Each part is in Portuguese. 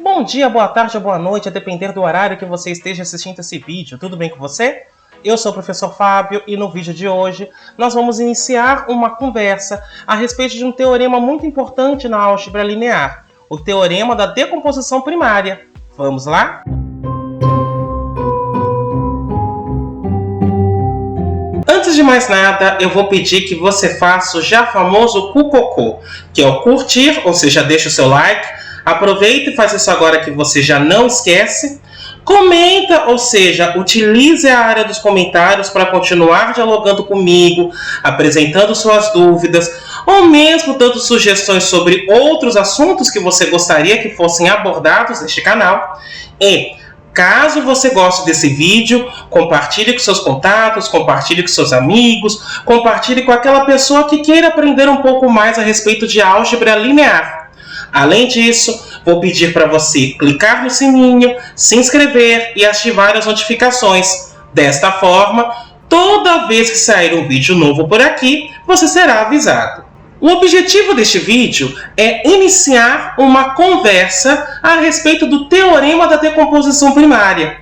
Bom dia, boa tarde ou boa noite, a depender do horário que você esteja assistindo esse vídeo. Tudo bem com você? Eu sou o professor Fábio e no vídeo de hoje nós vamos iniciar uma conversa a respeito de um teorema muito importante na álgebra linear, o teorema da decomposição primária. Vamos lá? Antes de mais nada, eu vou pedir que você faça o já famoso cucocô, que é o curtir, ou seja, deixa o seu like. Aproveita e faz isso agora que você já não esquece. Comenta, ou seja, utilize a área dos comentários para continuar dialogando comigo, apresentando suas dúvidas, ou mesmo dando sugestões sobre outros assuntos que você gostaria que fossem abordados neste canal. E, caso você goste desse vídeo, compartilhe com seus contatos, compartilhe com seus amigos, compartilhe com aquela pessoa que queira aprender um pouco mais a respeito de álgebra linear. Além disso, vou pedir para você clicar no sininho, se inscrever e ativar as notificações. Desta forma, toda vez que sair um vídeo novo por aqui, você será avisado. O objetivo deste vídeo é iniciar uma conversa a respeito do teorema da decomposição primária.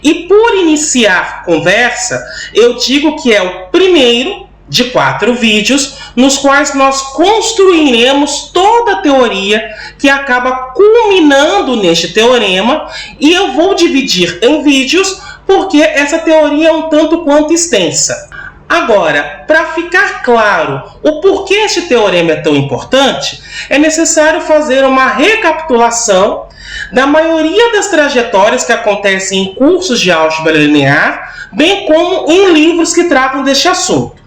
E por iniciar conversa, eu digo que é o primeiro de 4 vídeos nos quais nós construiremos toda a teoria que acaba culminando neste teorema, e eu vou dividir em vídeos porque essa teoria é um tanto quanto extensa. Agora, para ficar claro o porquê este teorema é tão importante, é necessário fazer uma recapitulação da maioria das trajetórias que acontecem em cursos de álgebra linear, bem como em livros que tratam deste assunto.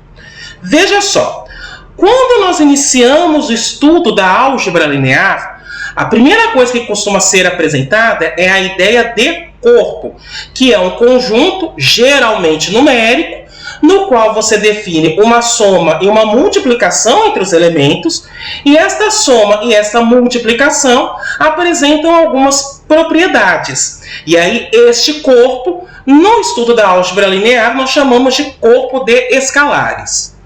Veja só, quando nós iniciamos o estudo da álgebra linear, a primeira coisa que costuma ser apresentada é a ideia de corpo, que é um conjunto geralmente numérico, no qual você define uma soma e uma multiplicação entre os elementos, e esta soma e esta multiplicação apresentam algumas propriedades. E aí este corpo, no estudo da álgebra linear, nós chamamos de corpo de escalares.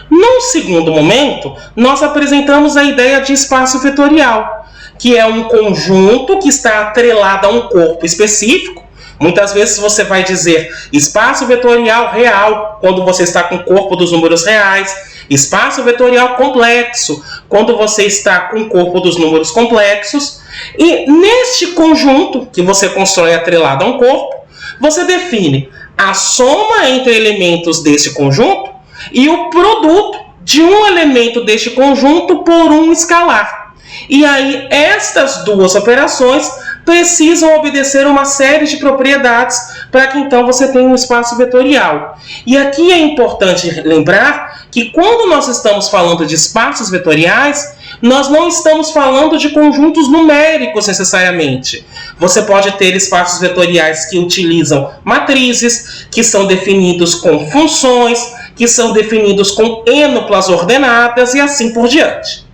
Num segundo momento, nós apresentamos a ideia de espaço vetorial, que é um conjunto que está atrelado a um corpo específico. Muitas vezes você vai dizer espaço vetorial real, quando você está com o corpo dos números reais, espaço vetorial complexo, quando você está com o corpo dos números complexos. E neste conjunto, que você constrói atrelado a um corpo, você define a soma entre elementos desse conjunto e o produto de um elemento deste conjunto por um escalar. E aí, estas duas operações precisam obedecer uma série de propriedades para que então você tenha um espaço vetorial. E aqui é importante lembrar que quando nós estamos falando de espaços vetoriais, nós não estamos falando de conjuntos numéricos necessariamente. Você pode ter espaços vetoriais que utilizam matrizes, que são definidos com funções, que são definidos com ênuplas ordenadas e assim por diante.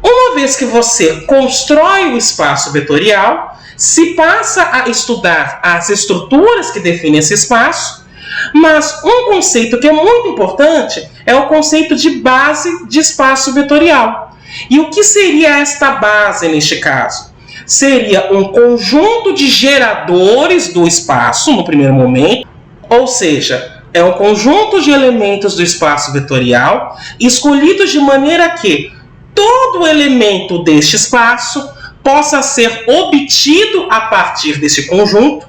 Uma vez que você constrói o espaço vetorial, se passa a estudar as estruturas que definem esse espaço, mas um conceito que é muito importante é o conceito de base de espaço vetorial. E o que seria esta base neste caso? Seria um conjunto de geradores do espaço no primeiro momento, ou seja, é um conjunto de elementos do espaço vetorial escolhidos de maneira que todo elemento deste espaço possa ser obtido a partir desse conjunto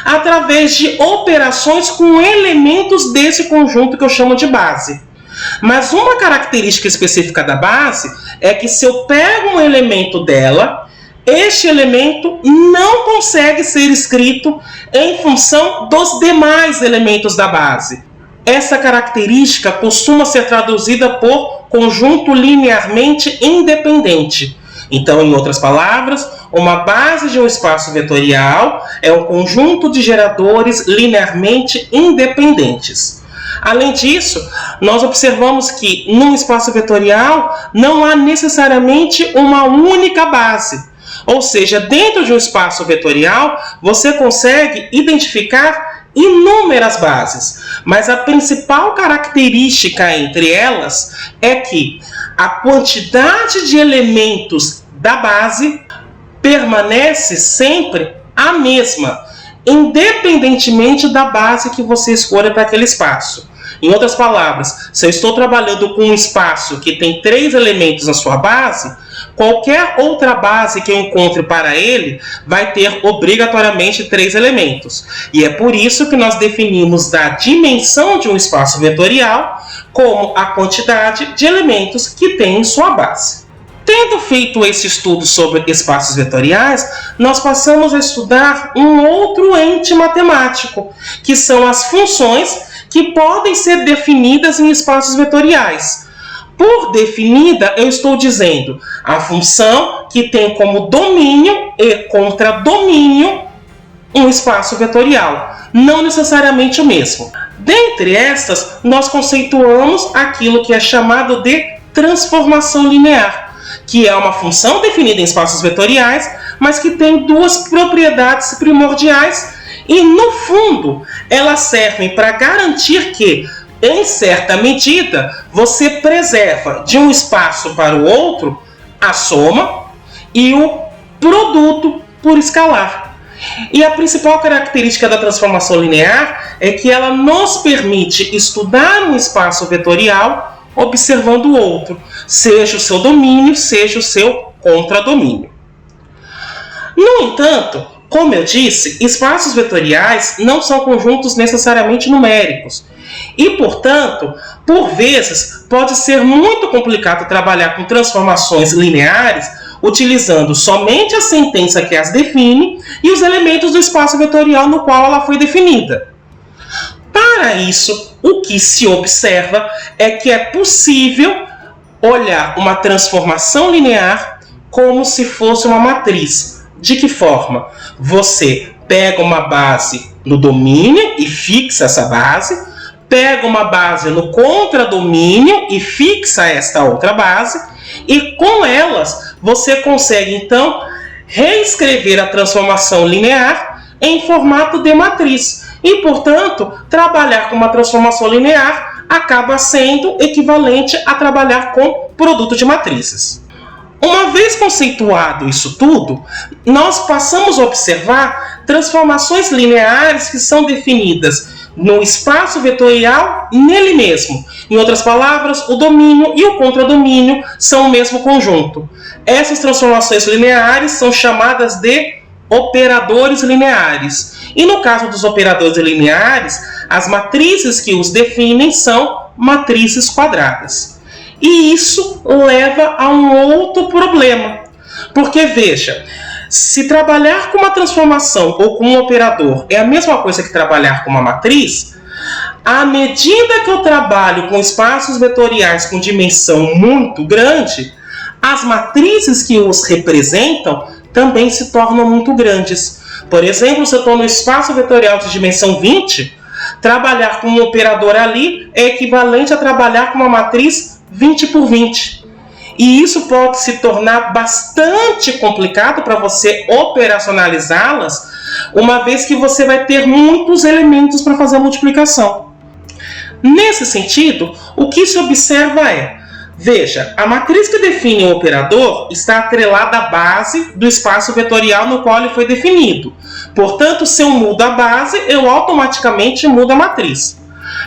através de operações com elementos desse conjunto que eu chamo de base. Mas uma característica específica da base é que se eu pego um elemento dela, este elemento não consegue ser escrito em função dos demais elementos da base. Essa característica costuma ser traduzida por conjunto linearmente independente. Então, em outras palavras, uma base de um espaço vetorial é um conjunto de geradores linearmente independentes. Além disso, nós observamos que num espaço vetorial não há necessariamente uma única base. Ou seja, dentro de um espaço vetorial, você consegue identificar inúmeras bases, mas a principal característica entre elas é que a quantidade de elementos da base permanece sempre a mesma, independentemente da base que você escolha para aquele espaço. Em outras palavras, se eu estou trabalhando com um espaço que tem 3 elementos na sua base, qualquer outra base que eu encontre para ele vai ter obrigatoriamente 3 elementos. E é por isso que nós definimos da dimensão de um espaço vetorial como a quantidade de elementos que tem em sua base. Tendo feito esse estudo sobre espaços vetoriais, nós passamos a estudar um outro ente matemático, que são as funções que podem ser definidas em espaços vetoriais. Por definida, eu estou dizendo a função que tem como domínio e contradomínio um espaço vetorial, não necessariamente o mesmo. Dentre estas, nós conceituamos aquilo que é chamado de transformação linear, que é uma função definida em espaços vetoriais, mas que tem 2 propriedades primordiais e, no fundo, elas servem para garantir que, em certa medida, você preserva de um espaço para o outro a soma e o produto por escalar. E a principal característica da transformação linear é que ela nos permite estudar um espaço vetorial observando o outro, seja o seu domínio, seja o seu contradomínio. No entanto, como eu disse, espaços vetoriais não são conjuntos necessariamente numéricos e, portanto, por vezes pode ser muito complicado trabalhar com transformações lineares utilizando somente a sentença que as define e os elementos do espaço vetorial no qual ela foi definida. Para isso, o que se observa é que é possível olhar uma transformação linear como se fosse uma matriz. De que forma? Você pega uma base no domínio e fixa essa base, pega uma base no contradomínio e fixa esta outra base, e com elas você consegue então reescrever a transformação linear em formato de matriz. E, portanto, trabalhar com uma transformação linear acaba sendo equivalente a trabalhar com produto de matrizes. Uma vez conceituado isso tudo, nós passamos a observar transformações lineares que são definidas no espaço vetorial nele mesmo. Em outras palavras, o domínio e o contradomínio são o mesmo conjunto. Essas transformações lineares são chamadas de operadores lineares. E no caso dos operadores lineares, as matrizes que os definem são matrizes quadradas. E isso leva a um outro problema. Porque, veja, se trabalhar com uma transformação ou com um operador é a mesma coisa que trabalhar com uma matriz, à medida que eu trabalho com espaços vetoriais com dimensão muito grande, as matrizes que os representam também se tornam muito grandes. Por exemplo, se eu estou no espaço vetorial de dimensão 20, trabalhar com um operador ali é equivalente a trabalhar com uma matriz 20 por 20. E isso pode se tornar bastante complicado para você operacionalizá-las, uma vez que você vai ter muitos elementos para fazer a multiplicação. Nesse sentido, o que se observa é, veja, a matriz que define o operador está atrelada à base do espaço vetorial no qual ele foi definido. Portanto, se eu mudo a base, eu automaticamente mudo a matriz.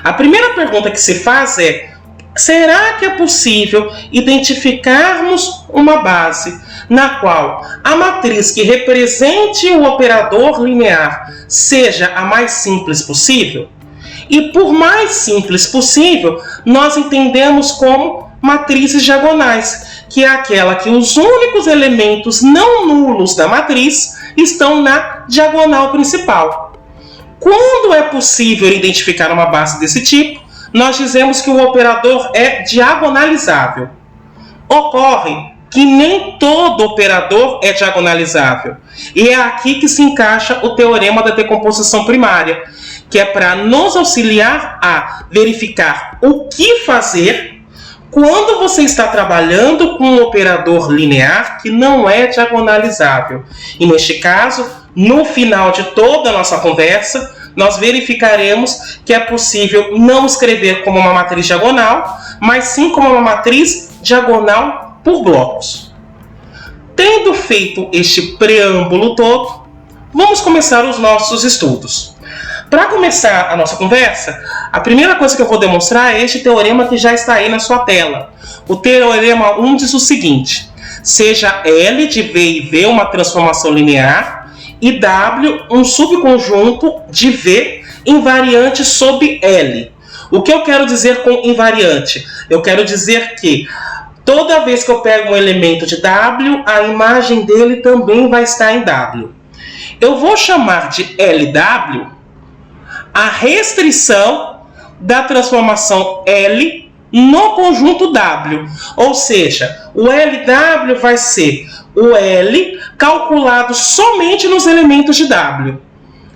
A primeira pergunta que se faz é, será que é possível identificarmos uma base na qual a matriz que represente o operador linear seja a mais simples possível? E por mais simples possível, nós entendemos como matrizes diagonais, que é aquela que os únicos elementos não nulos da matriz estão na diagonal principal. Quando é possível identificar uma base desse tipo, nós dizemos que o operador é diagonalizável. Ocorre que nem todo operador é diagonalizável. E é aqui que se encaixa o teorema da decomposição primária, que é para nos auxiliar a verificar o que fazer quando você está trabalhando com um operador linear que não é diagonalizável. E neste caso, no final de toda a nossa conversa, nós verificaremos que é possível não escrever como uma matriz diagonal, mas sim como uma matriz diagonal por blocos. Tendo feito este preâmbulo todo, vamos começar os nossos estudos. Para começar a nossa conversa, a primeira coisa que eu vou demonstrar é este teorema que já está aí na sua tela. O teorema 1 diz o seguinte: seja L de V e V uma transformação linear e W um subconjunto de V invariante sob L. O que eu quero dizer com invariante? Eu quero dizer que toda vez que eu pego um elemento de W, a imagem dele também vai estar em W. Eu vou chamar de LW a restrição da transformação L no conjunto W. Ou seja, o LW vai ser o L calculado somente nos elementos de W.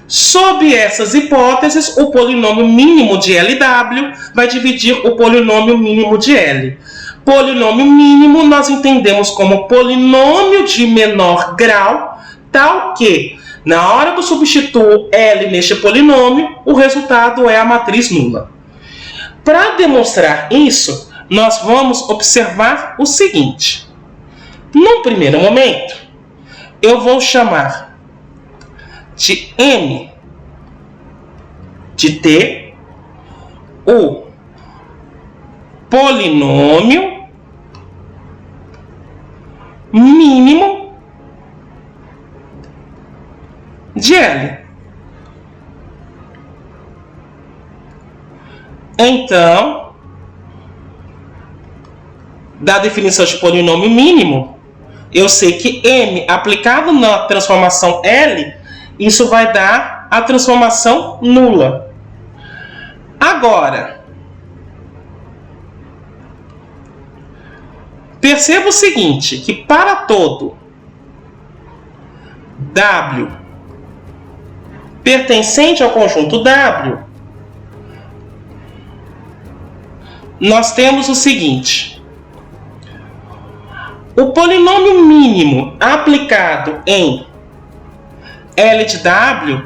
Sob essas hipóteses, o polinômio mínimo de LW vai dividir o polinômio mínimo de L. Polinômio mínimo nós entendemos como polinômio de menor grau, tal que, na hora que eu substituo L neste polinômio, o resultado é a matriz nula. Para demonstrar isso, nós vamos observar o seguinte. Num primeiro momento, eu vou chamar de M de T o polinômio mínimo de L. Então, da definição de polinômio mínimo, eu sei que M aplicado na transformação L, isso vai dar a transformação nula. Agora, perceba o seguinte, que para todo W pertencente ao conjunto W, nós temos o seguinte: o polinômio mínimo aplicado em L de W,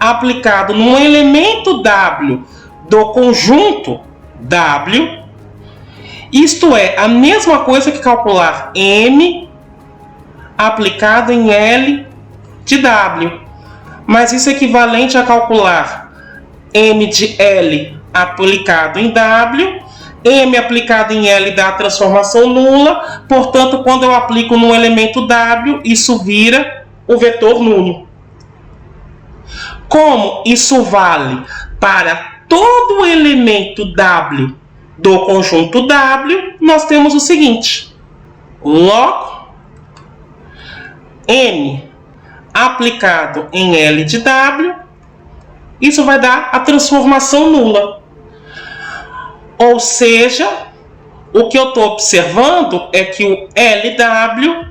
aplicado num elemento W do conjunto W, isto é a mesma coisa que calcular M aplicado em L de W, mas isso é equivalente a calcular M de L aplicado em W. M aplicado em L dá a transformação nula, portanto, quando eu aplico no elemento W, isso vira o vetor nulo. Como isso vale para todo elemento W do conjunto W, nós temos o seguinte: logo, M aplicado em L de W, isso vai dar a transformação nula. Ou seja, o que eu estou observando é que o LW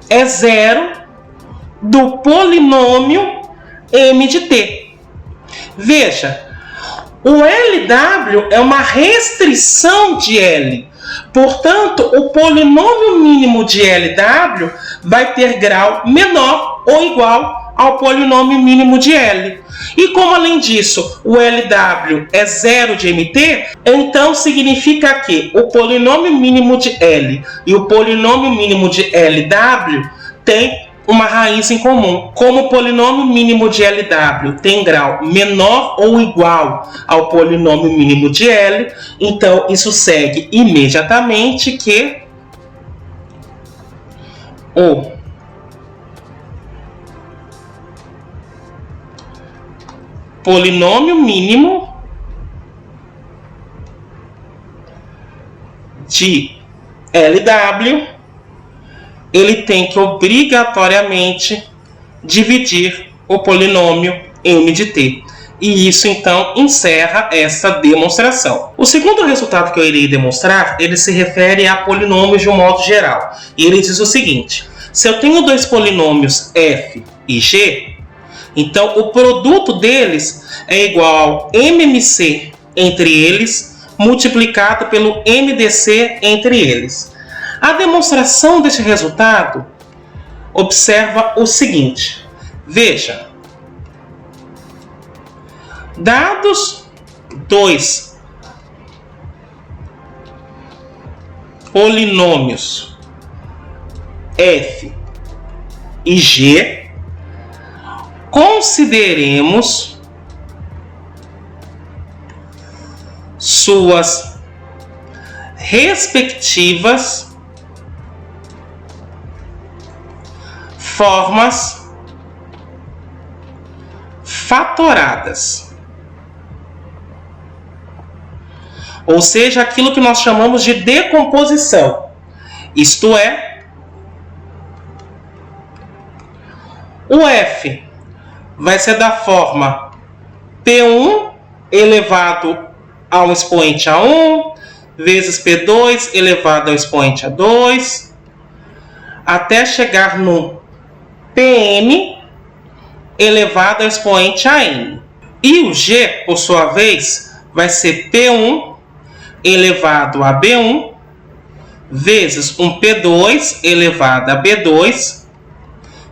é zero do polinômio M de T. Veja, o LW é uma restrição de L. Portanto, o polinômio mínimo de LW vai ter grau menor ou igual ao polinômio mínimo de L. E como, além disso, o LW é zero de MT, então significa que o polinômio mínimo de L e o polinômio mínimo de LW têm uma raiz em comum. Como o polinômio mínimo de LW tem grau menor ou igual ao polinômio mínimo de L, então isso segue imediatamente que o polinômio mínimo de LW, ele tem que obrigatoriamente dividir o polinômio M de T. E isso, então, encerra essa demonstração. O segundo resultado que eu irei demonstrar, ele se refere a polinômios de um modo geral. E ele diz o seguinte: se eu tenho dois polinômios f e g, então o produto deles é igual ao MMC entre eles, multiplicado pelo MDC entre eles. A demonstração deste resultado observa o seguinte: veja, dados dois polinômios F e G, consideremos suas respectivas formas fatoradas. Ou seja, aquilo que nós chamamos de decomposição. Isto é, o F vai ser da forma P1 elevado ao expoente a 1, vezes P2 elevado ao expoente a 2, até chegar no Pn elevado ao expoente a n. E o G, por sua vez, vai ser P1 elevado a B1, vezes um P2 elevado a B2,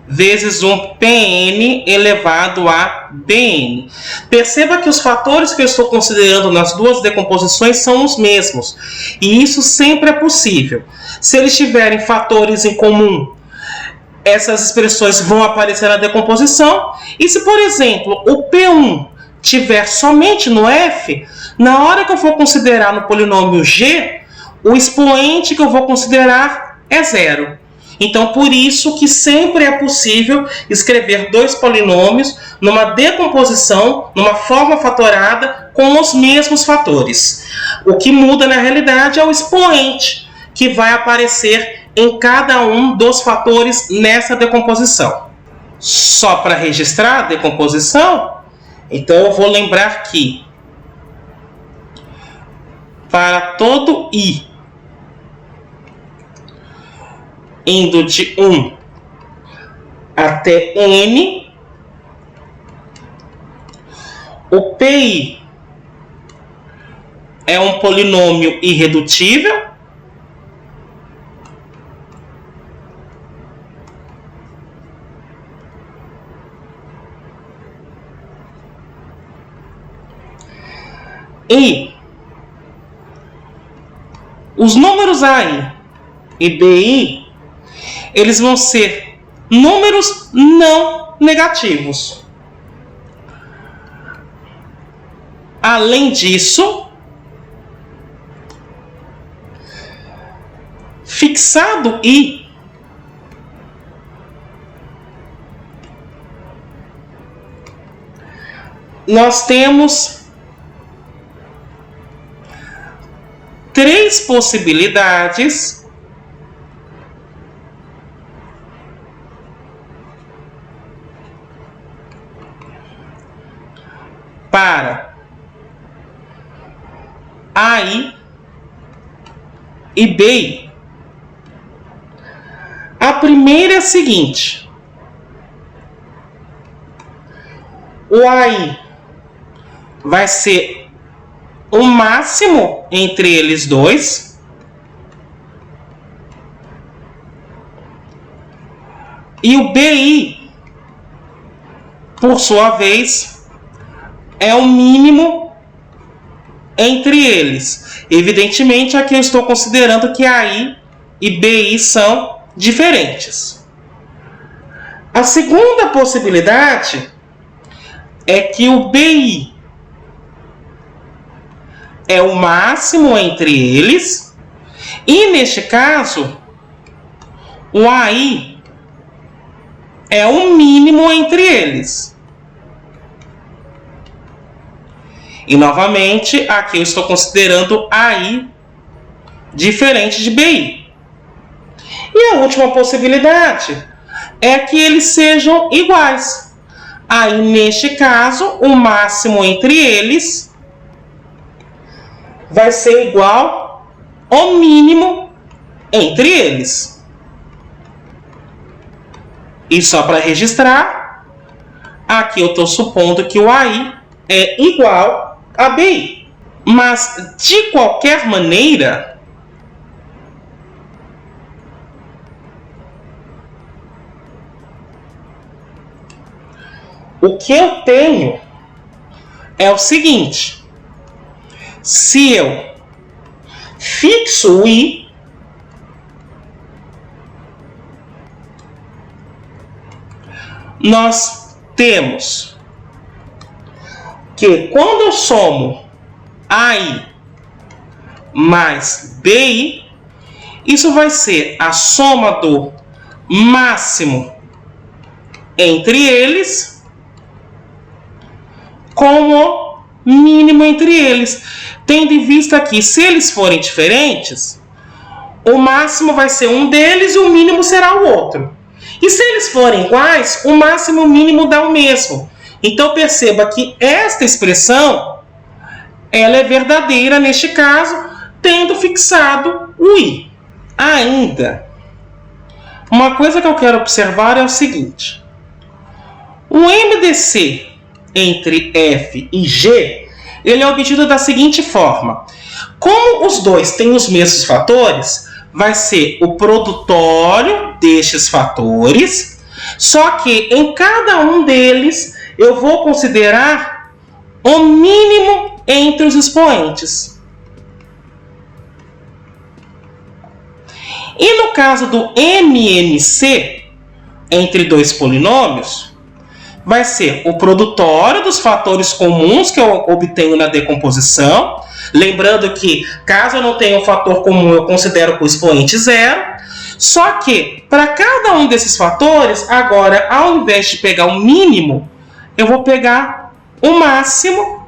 vezes um Pn elevado a Bn. Perceba que os fatores que eu estou considerando nas duas decomposições são os mesmos. E isso sempre é possível. Se eles tiverem fatores em comum, essas expressões vão aparecer na decomposição. E se, por exemplo, o P1 tiver somente no F, na hora que eu for considerar no polinômio G, o expoente que eu vou considerar é zero. Então, por isso que sempre é possível escrever dois polinômios numa decomposição, numa forma fatorada, com os mesmos fatores. O que muda na realidade é o expoente que vai aparecer em cada um dos fatores nessa decomposição. Só para registrar a decomposição, então eu vou lembrar que para todo I indo de 1 até N, o PI é um polinômio irredutível. E os números AI e BI, eles vão ser números não negativos. Além disso, fixado I, nós temos três possibilidades para AI e BI. A primeira é a seguinte: o AI vai ser o máximo entre eles dois, e o BI, por sua vez, é o mínimo entre eles. Evidentemente, aqui eu estou considerando que AI e BI são diferentes. A segunda possibilidade é que o BI é o máximo entre eles, e neste caso, o AI é o mínimo entre eles. E novamente, aqui eu estou considerando AI diferente de BI. E a última possibilidade é que eles sejam iguais. Aí, neste caso, o máximo entre eles vai ser igual ao mínimo entre eles. E só para registrar, aqui eu estou supondo que o AI é igual a BI. Mas, de qualquer maneira, o que eu tenho é o seguinte: se eu fixo o I, nós temos que quando eu somo AI mais BI, isso vai ser a soma do máximo entre eles com o mínimo entre eles. Tendo em vista que, se eles forem diferentes, o máximo vai ser um deles e o mínimo será o outro. E se eles forem iguais, o máximo e o mínimo dá o mesmo. Então perceba que esta expressão ela é verdadeira neste caso, tendo fixado o i. Ainda, uma coisa que eu quero observar é o seguinte: o MDC entre F e G, ele é obtido da seguinte forma. Como os dois têm os mesmos fatores, vai ser o produtório destes fatores, só que em cada um deles eu vou considerar o mínimo entre os expoentes. E no caso do MMC, entre dois polinômios, vai ser o produtório dos fatores comuns que eu obtenho na decomposição. Lembrando que, caso eu não tenha um fator comum, eu considero o expoente zero. Só que, para cada um desses fatores, agora, ao invés de pegar o mínimo, eu vou pegar o máximo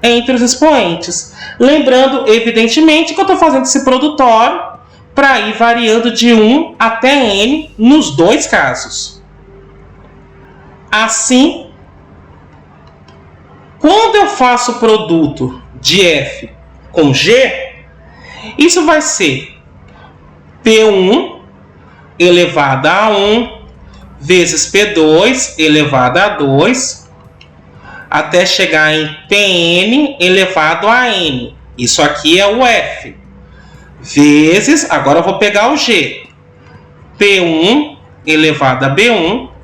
entre os expoentes. Lembrando, evidentemente, que eu estou fazendo esse produtório para ir variando de 1 até n nos dois casos. Assim, quando eu faço o produto de F com G, isso vai ser P1 elevado a 1 vezes P2 elevado a 2, até chegar em Pn elevado a n. Isso aqui é o F. Vezes, agora eu vou pegar o G. P1 elevado a B1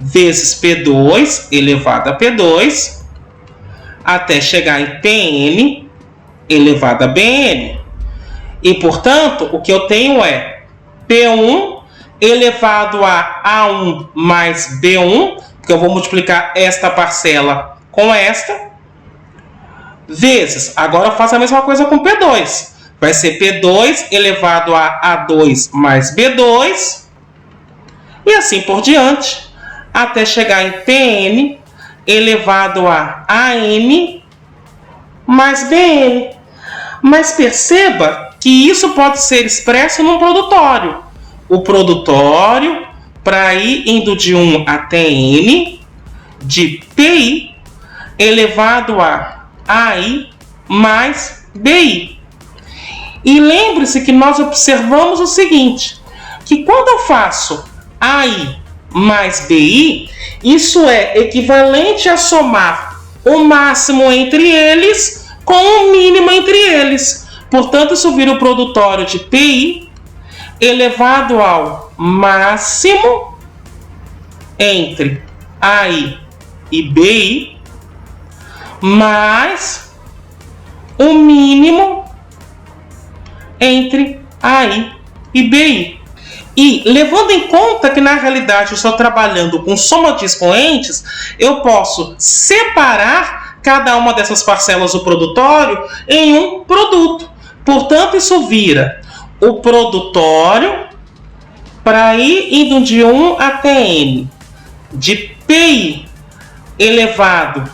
vezes P2 elevado a P2, até chegar em Pn elevado a Bn. E, portanto, o que eu tenho é P1 elevado a A1 mais B1, porque eu vou multiplicar esta parcela com esta, vezes, agora eu faço a mesma coisa com P2. Vai ser P2 elevado a A2 mais B2, e assim por diante, até chegar em Pn elevado a An mais Bn. Mas perceba que isso pode ser expresso num produtório. O produtório, para ir indo de 1 até n, de Pi elevado a Ai mais Bi. E lembre-se que nós observamos o seguinte, que quando eu faço Ai mais Bi, isso é equivalente a somar o máximo entre eles com o mínimo entre eles. Portanto, isso vira o produtório de Pi elevado ao máximo entre Ai e Bi mais o mínimo entre Ai e Bi. E, levando em conta que, na realidade, eu estou trabalhando com soma de expoentes, eu posso separar cada uma dessas parcelas do produtório em um produto. Portanto, isso vira o produtório, para ir indo de 1 até n, de Pi elevado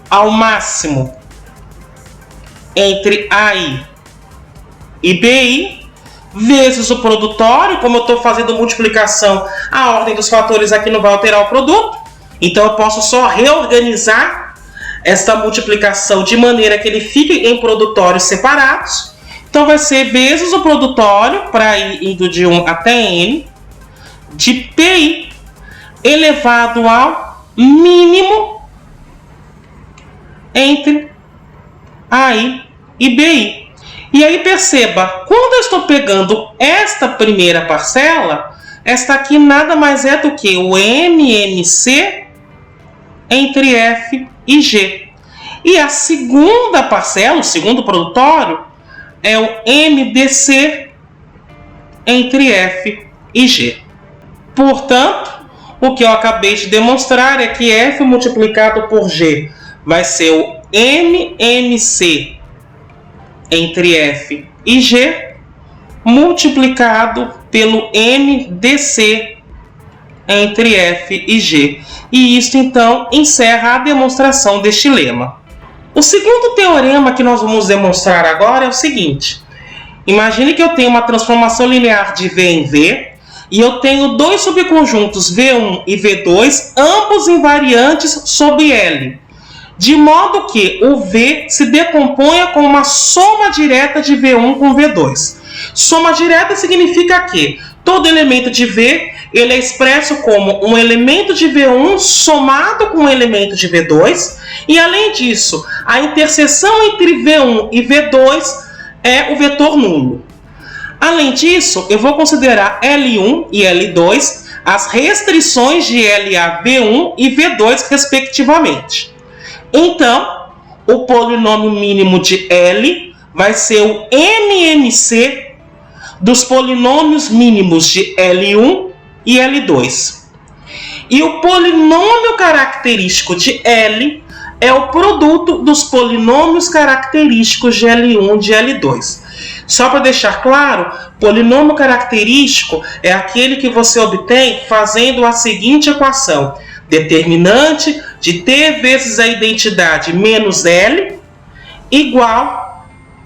ao máximo entre Ai e Bi, vezes o produtório. Como eu estou fazendo multiplicação, a ordem dos fatores aqui não vai alterar o produto, então eu posso só reorganizar esta multiplicação de maneira que ele fique em produtórios separados. Então vai ser vezes o produtório, para ir indo de 1 até n, de Pi elevado ao mínimo entre Ai e Bi. E aí perceba, quando eu estou pegando esta primeira parcela, esta aqui nada mais é do que o MMC entre F e G. E a segunda parcela, o segundo produtório, é o MDC entre F e G. Portanto, o que eu acabei de demonstrar é que F multiplicado por G vai ser o MMC entre F e G multiplicado pelo MDC entre F e G. E isso, então, encerra a demonstração deste lema. O segundo teorema que nós vamos demonstrar agora é o seguinte. Imagine que eu tenho uma transformação linear de V em V e eu tenho dois subconjuntos V1 e V2, ambos invariantes sob L, de modo que o V se decomponha com uma soma direta de V1 com V2. Soma direta significa que todo elemento de V ele é expresso como um elemento de V1 somado com um elemento de V2, e além disso, a interseção entre V1 e V2 é o vetor nulo. Além disso, eu vou considerar L1 e L2 as restrições de LA V1 e V2, respectivamente. Então, o polinômio mínimo de L vai ser o MMC dos polinômios mínimos de L1 e L2. E o polinômio característico de L é o produto dos polinômios característicos de L1 e de L2. Só para deixar claro, polinômio característico é aquele que você obtém fazendo a seguinte equação. Determinante de T vezes a identidade menos L igual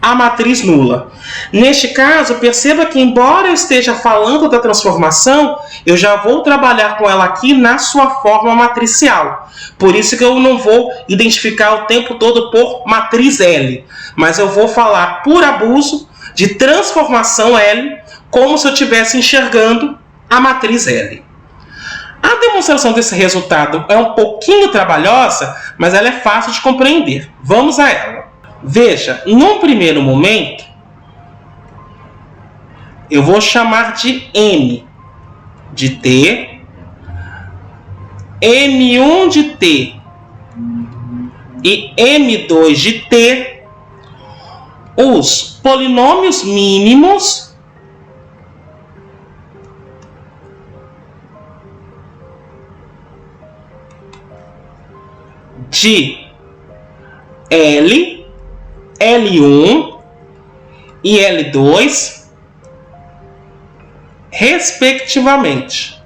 a matriz nula. Neste caso, perceba que, embora eu esteja falando da transformação, eu já vou trabalhar com ela aqui na sua forma matricial. Por isso que eu não vou identificar o tempo todo por matriz L, mas eu vou falar por abuso de transformação L, como se eu estivesse enxergando a matriz L. A demonstração desse resultado é um pouquinho trabalhosa, mas ela é fácil de compreender. Vamos a ela. Veja, num primeiro momento, eu vou chamar de M de T, M1 de T e M2 de T os polinômios mínimos de L, L1 e L2, respectivamente.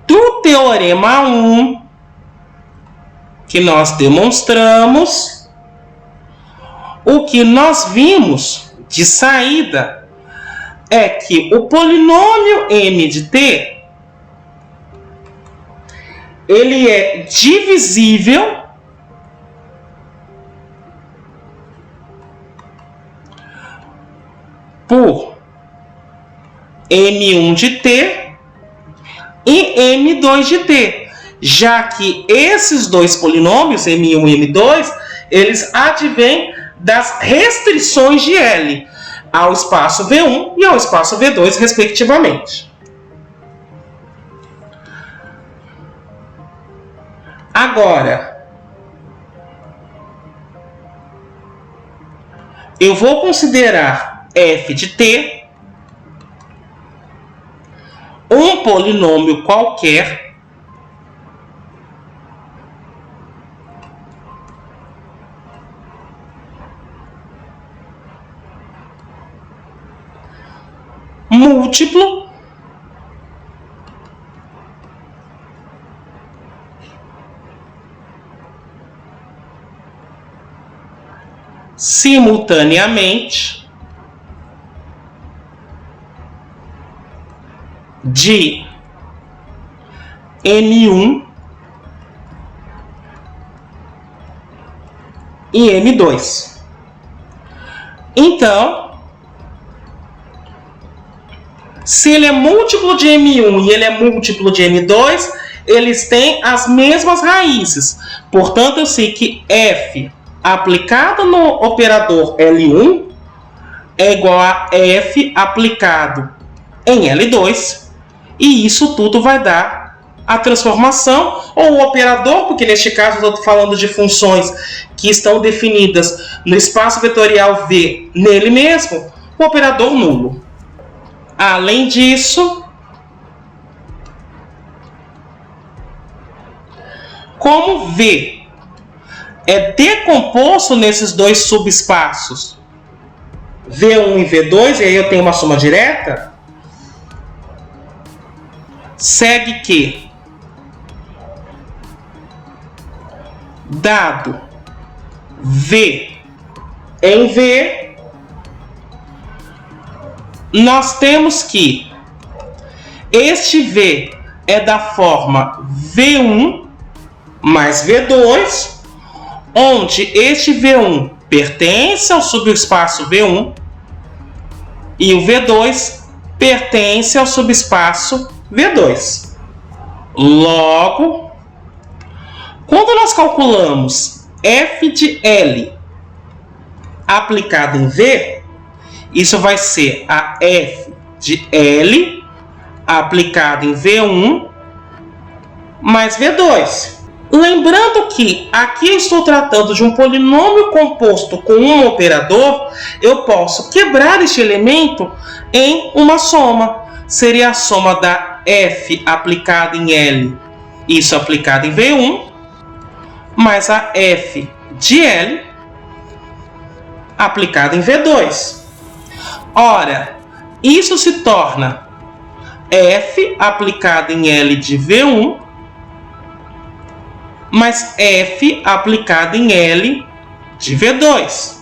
Do teorema 1, que nós demonstramos, o que nós vimos de saída é que o polinômio M de T ele é divisível por M1 de T e M2 de T, já que esses dois polinômios, M1 e M2, eles advêm das restrições de L ao espaço V1 e ao espaço V2, respectivamente. Agora, eu vou considerar f de t um polinômio qualquer múltiplo simultaneamente de M1 e M2. Então, se ele é múltiplo de M1 e ele é múltiplo de M2, eles têm as mesmas raízes. Portanto, eu sei que f aplicado no operador L1 é igual a f aplicado em L2, e isso tudo vai dar a transformação, ou o operador, porque neste caso eu estou falando de funções que estão definidas no espaço vetorial V nele mesmo, o operador nulo. Além disso, como V é decomposto nesses dois subespaços, V1 e V2, e aí eu tenho uma soma direta, segue que, dado V em V, nós temos que este V é da forma V1 mais V2, onde este V1 pertence ao subespaço V1 e o V2 pertence ao subespaço V2. Logo, quando nós calculamos f de L aplicado em V, isso vai ser a f de L aplicado em V1 mais V2. Lembrando que aqui eu estou tratando de um polinômio composto com um operador, eu posso quebrar este elemento em uma soma. Seria a soma da f aplicada em L, isso aplicado em V1, mais a f de L aplicada em V2. Ora, isso se torna f aplicada em L de V1 mais f aplicada em L de V2.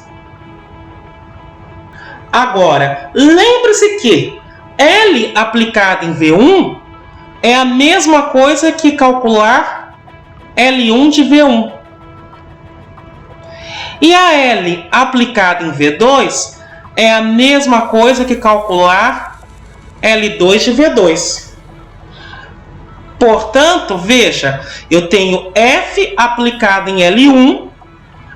Agora, lembre-se que L aplicada em V1 é a mesma coisa que calcular L1 de V1. E a L aplicada em V2 é a mesma coisa que calcular L2 de V2. Portanto, veja, eu tenho f aplicado em L1,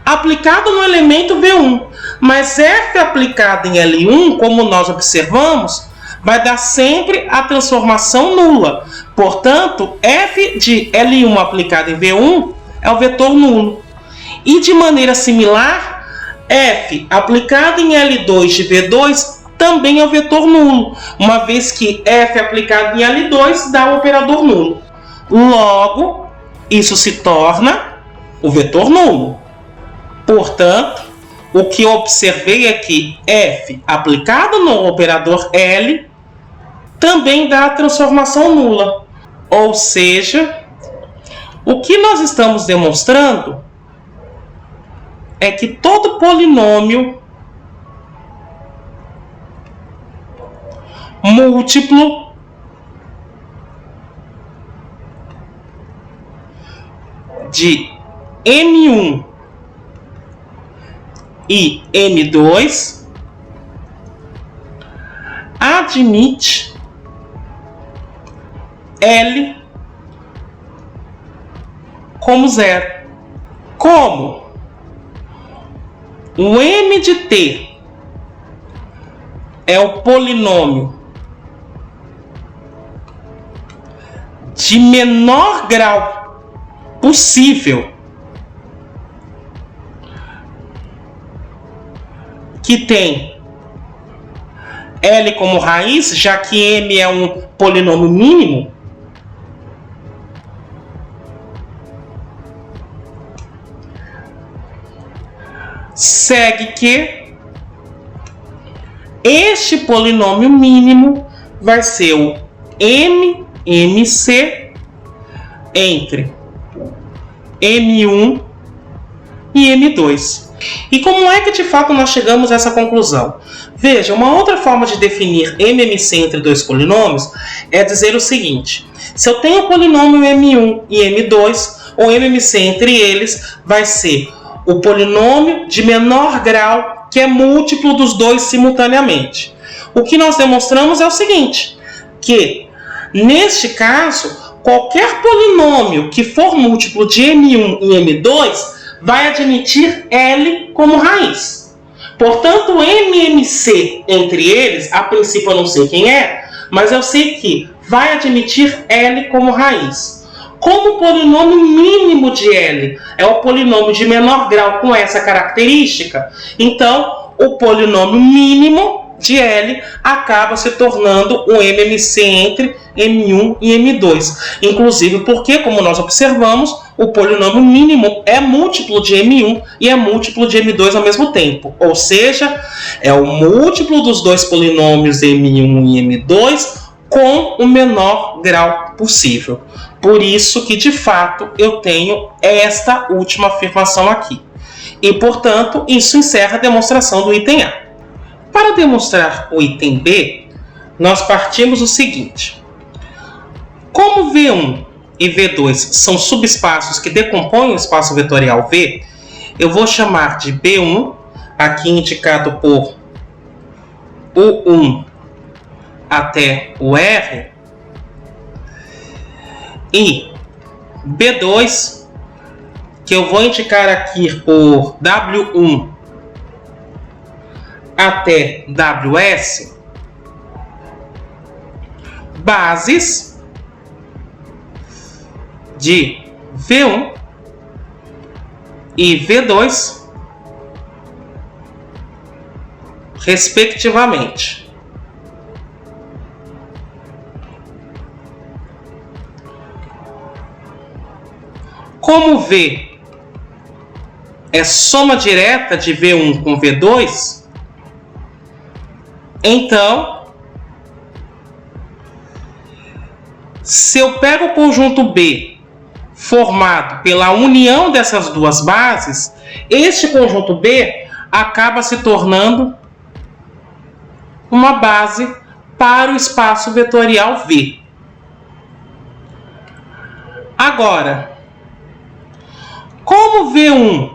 aplicado no elemento V1, mas f aplicado em L1, como nós observamos, vai dar sempre a transformação nula. Portanto, f de L1 aplicado em V1 é o vetor nulo. E de maneira similar, f aplicado em L2 de V2 também é o vetor nulo, uma vez que f aplicado em L2 dá o operador nulo. Logo, isso se torna o vetor nulo. Portanto, o que eu observei é que f aplicado no operador L também dá a transformação nula. Ou seja, o que nós estamos demonstrando é que todo polinômio múltiplo de M1 e M2 admite L como zero. Como o M de T é o polinômio de menor grau possível que tem L como raiz, já que M é um polinômio mínimo, segue que este polinômio mínimo vai ser o MMC entre M1 e M2. E como é que de fato nós chegamos a essa conclusão? Veja, uma outra forma de definir MMC entre dois polinômios é dizer o seguinte: se eu tenho o polinômio M1 e M2, o MMC entre eles vai ser o polinômio de menor grau que é múltiplo dos dois simultaneamente. O que nós demonstramos é o seguinte, que neste caso, qualquer polinômio que for múltiplo de M1 e M2 vai admitir L como raiz. Portanto, o MMC entre eles, a princípio eu não sei quem é, mas eu sei que vai admitir L como raiz. Como o polinômio mínimo de L é o polinômio de menor grau com essa característica, então o polinômio mínimo de L acaba se tornando um MMC entre M1 e M2. Inclusive porque, como nós observamos, o polinômio mínimo é múltiplo de M1 e é múltiplo de M2 ao mesmo tempo. Ou seja, é o múltiplo dos dois polinômios M1 e M2 com o menor grau possível. Por isso que, de fato, eu tenho esta última afirmação aqui. E, portanto, isso encerra a demonstração do item A. Para demonstrar o item B, nós partimos do seguinte. Como V1 e V2 são subespaços que decompõem o espaço vetorial V, eu vou chamar de B1, aqui indicado por U1 até o R, e B2, que eu vou indicar aqui por W1 até WS, bases de V1 e V2, respectivamente. Como V é soma direta de V1 com V2, então, se eu pego o conjunto B formado pela união dessas duas bases, este conjunto B acaba se tornando uma base para o espaço vetorial V. Agora, como V1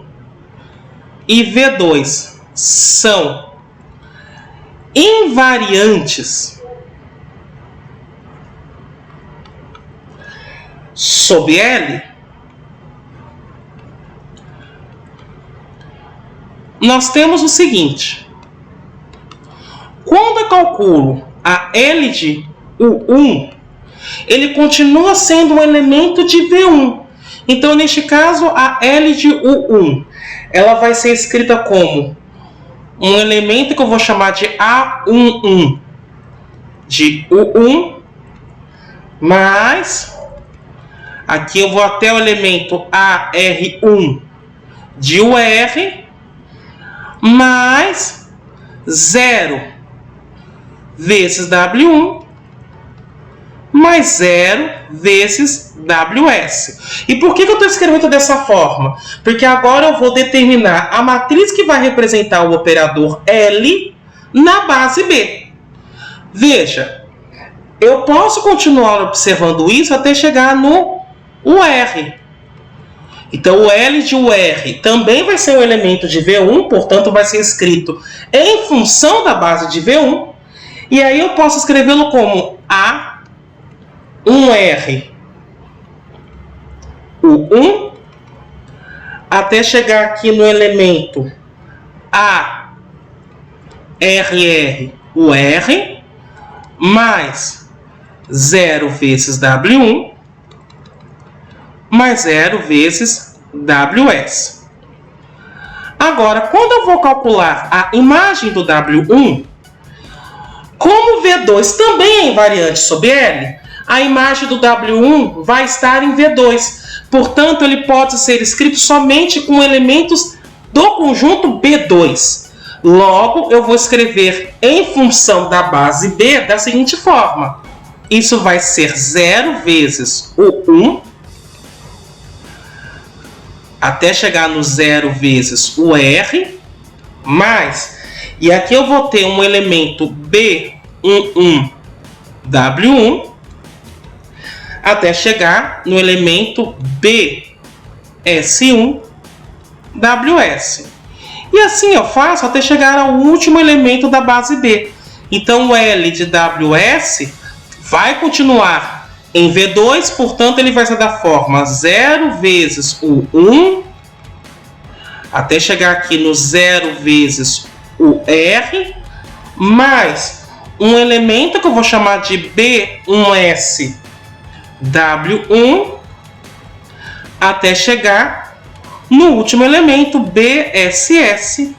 e V2 são invariantes sob L, nós temos o seguinte. Quando eu calculo a L de U1, ele continua sendo um elemento de V1. Então, neste caso, a L de U1, ela vai ser escrita como um elemento que eu vou chamar de A11 de U1, mais, aqui eu vou até o elemento AR1 de UR, mais 0 vezes W1, mais 0 vezes WS. E por que eu estou escrevendo dessa forma? Porque agora eu vou determinar a matriz que vai representar o operador L na base B. Veja, eu posso continuar observando isso até chegar no UR. Então, o L de UR também vai ser um elemento de V1, portanto, vai ser escrito em função da base de V1. E aí eu posso escrevê-lo como A1R U1 até chegar aqui no elemento ARR UR mais 0 vezes W1 mais 0 vezes WS. Agora, quando eu vou calcular a imagem do W1, como V2 também é invariante sob L, a imagem do W1 vai estar em V2. Portanto, ele pode ser escrito somente com elementos do conjunto B2. Logo, eu vou escrever em função da base B da seguinte forma. Isso vai ser 0 vezes o 1, até chegar no 0 vezes o R, mais, e aqui eu vou ter um elemento B11 W1, até chegar no elemento BS1 WS. E assim eu faço até chegar ao último elemento da base B. Então o L de WS vai continuar em V2, portanto ele vai ser da forma 0 vezes o 1, até chegar aqui no 0 vezes o R, mais um elemento que eu vou chamar de B1S W1, até chegar no último elemento BSS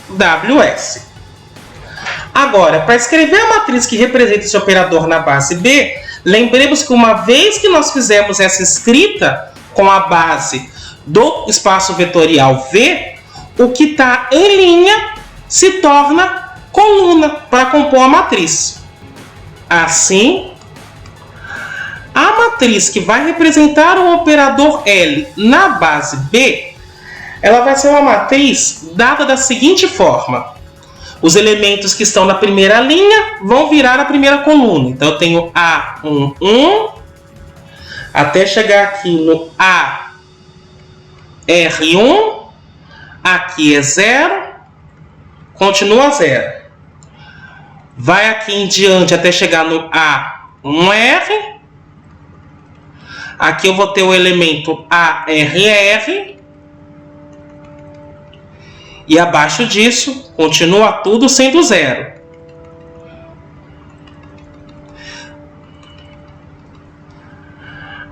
WS. Agora, para escrever a matriz que representa esse operador na base B, lembremos que uma vez que nós fizemos essa escrita com a base do espaço vetorial V, o que está em linha se torna coluna para compor a matriz. Assim, a matriz que vai representar o operador L na base B, ela vai ser uma matriz dada da seguinte forma. Os elementos que estão na primeira linha vão virar a primeira coluna. Então eu tenho A1, 1, até chegar aqui no AR1, aqui é 0, continua 0. Vai aqui em diante até chegar no A1R. Aqui eu vou ter o elemento ARR. E abaixo disso, continua tudo sendo 0.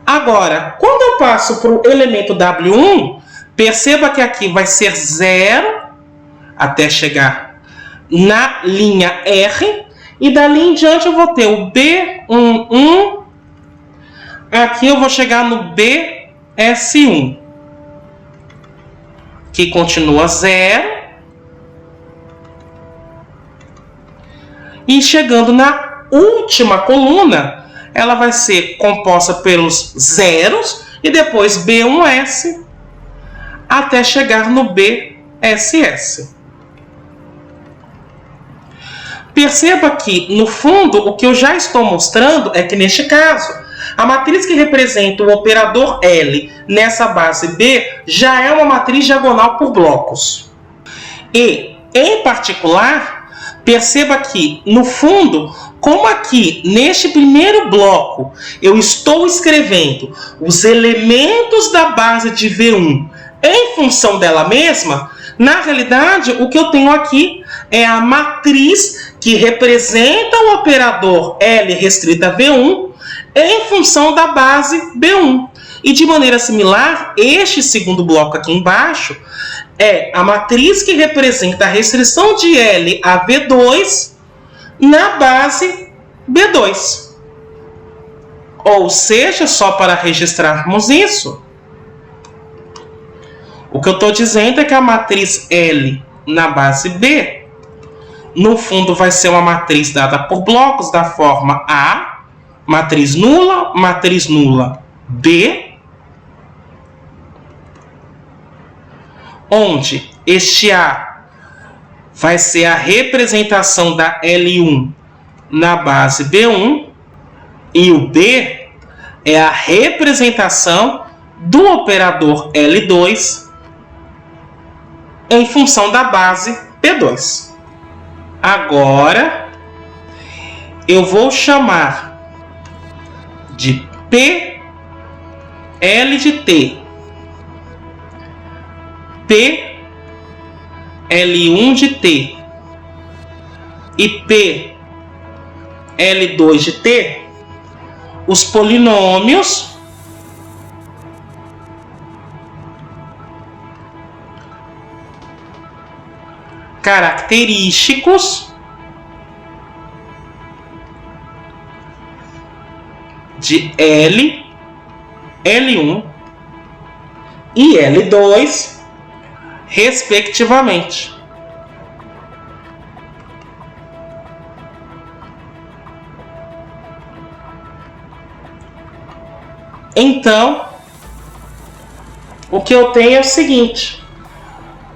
Agora, quando eu passo para o elemento W1, perceba que aqui vai ser 0 até chegar na linha R. E dali em diante eu vou ter o B11. Aqui eu vou chegar no BS1. Que continua 0. E chegando na última coluna, ela vai ser composta pelos zeros e depois B1S até chegar no BSS. Perceba que, no fundo, o que eu já estou mostrando é que, neste caso, a matriz que representa o operador L nessa base B já é uma matriz diagonal por blocos. E, em particular, perceba que, no fundo, como aqui, neste primeiro bloco, eu estou escrevendo os elementos da base de V1 em função dela mesma, na realidade, o que eu tenho aqui é a matriz que representa o operador L restrita V1 em função da base B1. E de maneira similar, este segundo bloco aqui embaixo é a matriz que representa a restrição de L a V2 na base B2. Ou seja, só para registrarmos isso, o que eu estou dizendo é que a matriz L na base B, no fundo, vai ser uma matriz dada por blocos da forma A, matriz nula, B, onde este A vai ser a representação da L1 na base B1 e o B é a representação do operador L2 em função da base B2. Agora, eu vou chamar de P, L de T, P, L1 de T e P, L2 de T, os polinômios característicos de L, L1 e L2, respectivamente. Então, o que eu tenho é o seguinte: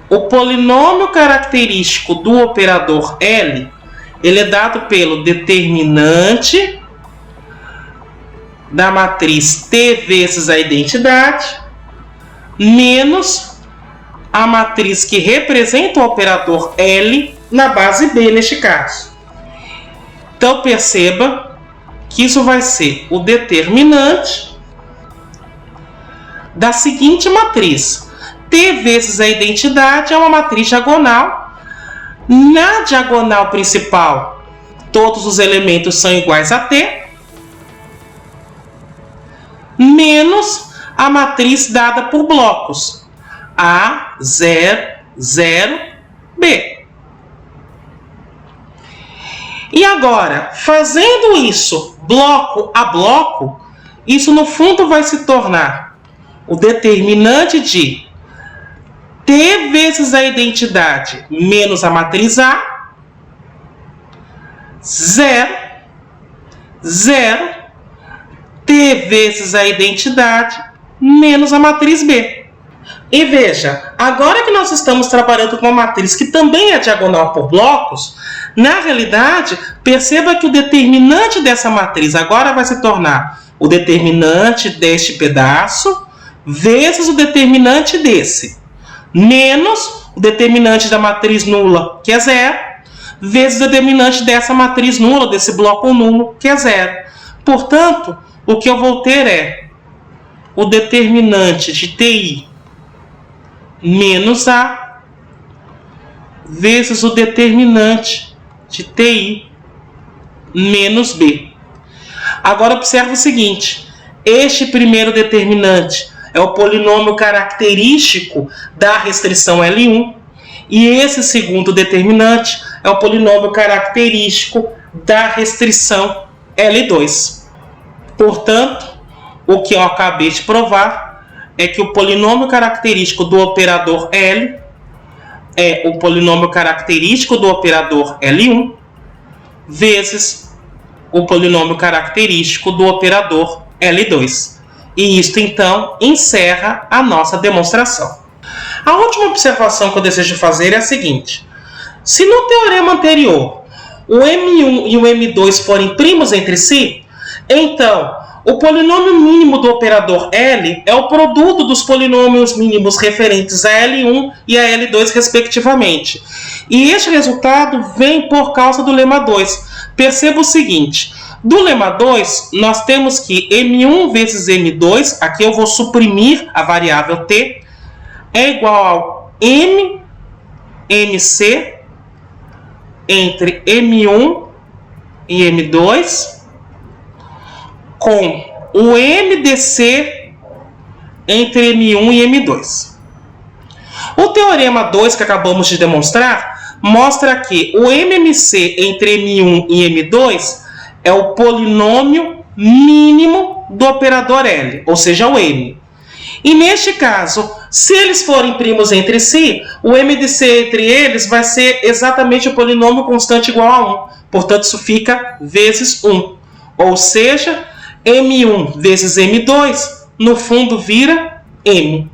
o polinômio característico do operador L, ele é dado pelo determinante da matriz T vezes a identidade, menos a matriz que representa o operador L na base B, neste caso. Então, perceba que isso vai ser o determinante da seguinte matriz. T vezes a identidade é uma matriz diagonal. Na diagonal principal, todos os elementos são iguais a T, menos a matriz dada por blocos, A, 0, 0, B. E agora, fazendo isso bloco a bloco, isso no fundo vai se tornar o determinante de T vezes a identidade menos a matriz A, 0, 0, T vezes a identidade menos a matriz B. E veja, agora que nós estamos trabalhando com uma matriz que também é diagonal por blocos, na realidade, perceba que o determinante dessa matriz agora vai se tornar o determinante deste pedaço vezes o determinante desse, menos o determinante da matriz nula, que é 0, vezes o determinante dessa matriz nula, desse bloco nulo, que é 0. Portanto, o que eu vou ter é o determinante de TI menos A vezes o determinante de TI menos B. Agora observe o seguinte, este primeiro determinante é o polinômio característico da restrição L1 e esse segundo determinante é o polinômio característico da restrição L2. Portanto, o que eu acabei de provar é que o polinômio característico do operador L é o polinômio característico do operador L1 vezes o polinômio característico do operador L2. E isto, então, encerra a nossa demonstração. A última observação que eu desejo fazer é a seguinte. Se no teorema anterior o M1 e o M2 forem primos entre si, então o polinômio mínimo do operador L é o produto dos polinômios mínimos referentes a L1 e a L2, respectivamente. E este resultado vem por causa do lema 2. Perceba o seguinte, do lema 2, nós temos que M1 vezes M2, aqui eu vou suprimir a variável T, é igual ao MC entre M1 e M2, com o MDC entre M1 e M2. O teorema 2 que acabamos de demonstrar mostra que o MMC entre M1 e M2 é o polinômio mínimo do operador L, ou seja, o M. E neste caso, se eles forem primos entre si, o MDC entre eles vai ser exatamente o polinômio constante igual a 1. Portanto, isso fica vezes 1. Ou seja, M1 vezes M2, no fundo, vira M.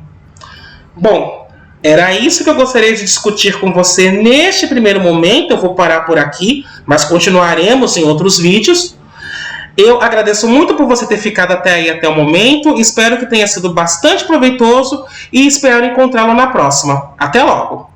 Bom, era isso que eu gostaria de discutir com você neste primeiro momento. Eu vou parar por aqui, mas continuaremos em outros vídeos. Eu agradeço muito por você ter ficado até aí, até o momento. Espero que tenha sido bastante proveitoso e espero encontrá-lo na próxima. Até logo!